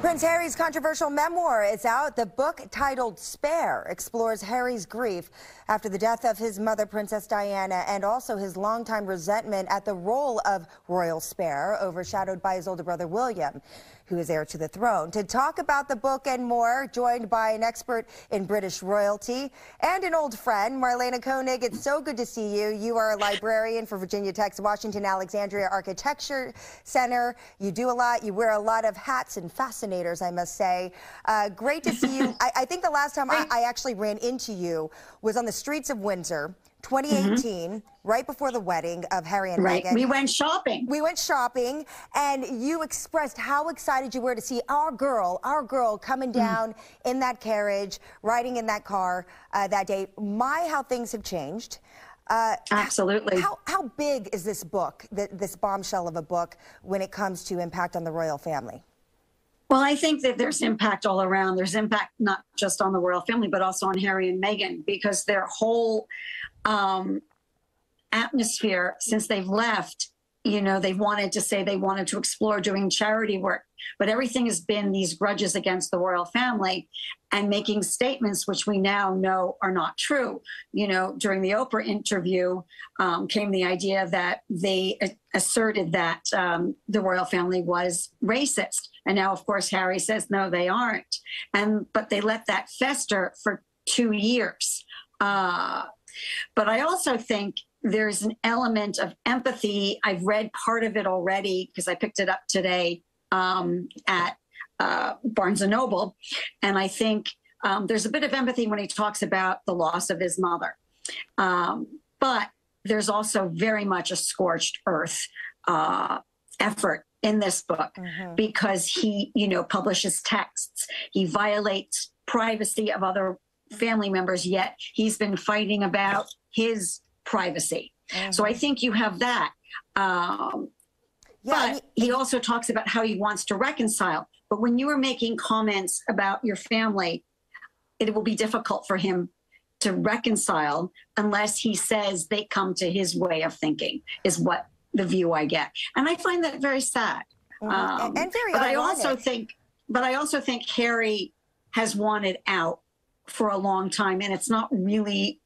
Prince Harry's controversial memoir is out. The book, titled Spare, explores Harry's grief after the death of his mother, Princess Diana, and also his longtime resentment at the role of royal spare, overshadowed by his older brother, William, who is heir to the throne. To talk about the book and more, joined by an expert in British royalty and an old friend, Marlena Koenig. It's so good to see you. You are a librarian for Virginia Tech's Washington Alexandria Architecture Center. You do a lot. You wear a lot of hats and fascinators, I must say. Great to see you. I think the last time I actually ran into you was on the streets of Windsor, 2018, right before the wedding of Harry and Meghan. We went shopping. We went shopping, and you expressed how excited you were to see our girl coming down in that carriage, riding in that car that day. My, how things have changed. Absolutely. How big is this book, this bombshell of a book, when it comes to impact on the royal family? Well, I think that there's impact all around. There's impact not just on the royal family, but also on Harry and Meghan, because their whole atmosphere since they've left, you know, they wanted to explore doing charity work, but everything has been these grudges against the royal family and making statements which we now know are not true. You know, during the Oprah interview came the idea that they asserted that the royal family was racist. And now, of course, Harry says, no, they aren't. But they let that fester for 2 years. But I also think there's an element of empathy. I've read part of it already because I picked it up today at Barnes & Noble. And I think there's a bit of empathy when he talks about the loss of his mother. But there's also very much a scorched earth effort in this book because he, you know, publishes texts. He violates privacy of other family members, yet he's been fighting about his privacy. So I think you have that. But he also talks about how he wants to reconcile. But when you are making comments about your family, it will be difficult for him to reconcile unless he says they come to his way of thinking, is what the view I get. And I find that very sad. And very but ironic. I also think Harry has wanted out for a long time, and it's not really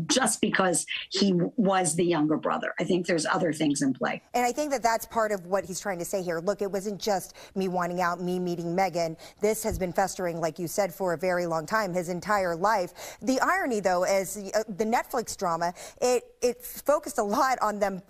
just because he was the younger brother. I think there's other things in play. And I think that that's part of what he's trying to say here. Look, it wasn't just me wanting out, me meeting Meghan. This has been festering, like you said, for a very long time, his entire life. The irony, though, is the Netflix drama, it focused a lot on them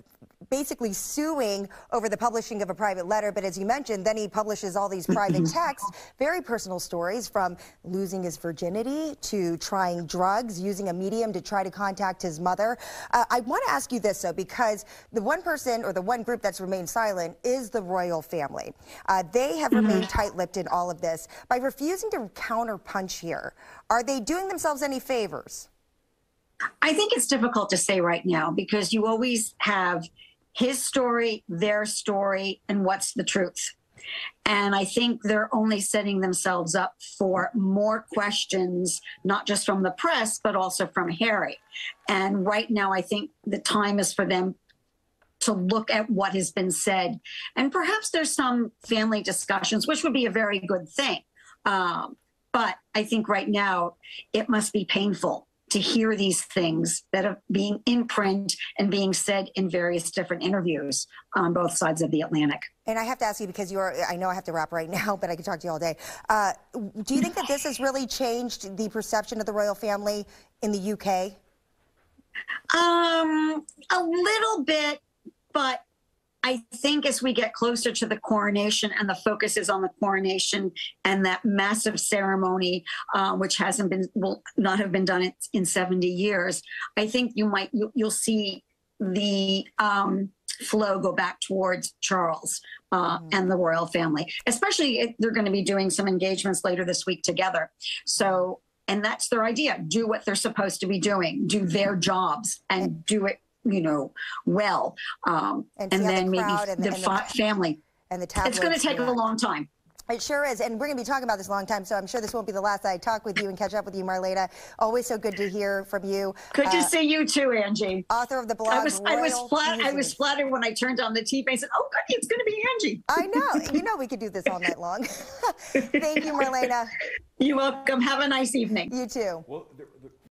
basically suing over the publishing of a private letter. But as you mentioned, then he publishes all these private texts, very personal stories, from losing his virginity to trying drugs, using a medium to try to contact his mother. I want to ask you this, though, because the one person or the one group that's remained silent is the royal family. They have remained tight-lipped in all of this. By refusing to counterpunch here, are they doing themselves any favors? I think it's difficult to say right now because you always have his story, their story, and what's the truth. And I think they're only setting themselves up for more questions, not just from the press, but also from Harry. And right now, I think the time is for them to look at what has been said. And perhaps there's some family discussions, which would be a very good thing. But I think right now, it must be painful to hear these things that are being in print and being said in various different interviews on both sides of the Atlantic. And I have to ask you, because I know I have to wrap right now, but I could talk to you all day. Do you think that this has really changed the perception of the royal family in the UK? A little bit, but I think as we get closer to the coronation and the focus is on the coronation and that massive ceremony, which will not have been done in 70 years, I think you'll see the flow go back towards Charles and the royal family. Especially if they're going to be doing some engagements later this week together. So, and that's their idea: do what they're supposed to be doing, do their jobs, and do it, you know, well, and then maybe the family. And the it's going to take a long time. It sure is, and we're going to be talking about this a long time, so I'm sure this won't be the last I talk with you and catch up with you, Marlena. Always so good to hear from you. Good to see you too, Angie. Author of the blog. I was flattered when I turned on the TV. I said, "Oh, goody, it's going to be Angie." I know. You know, we could do this all night long. Thank you, Marlena. You're welcome. Have a nice evening. You too. Well,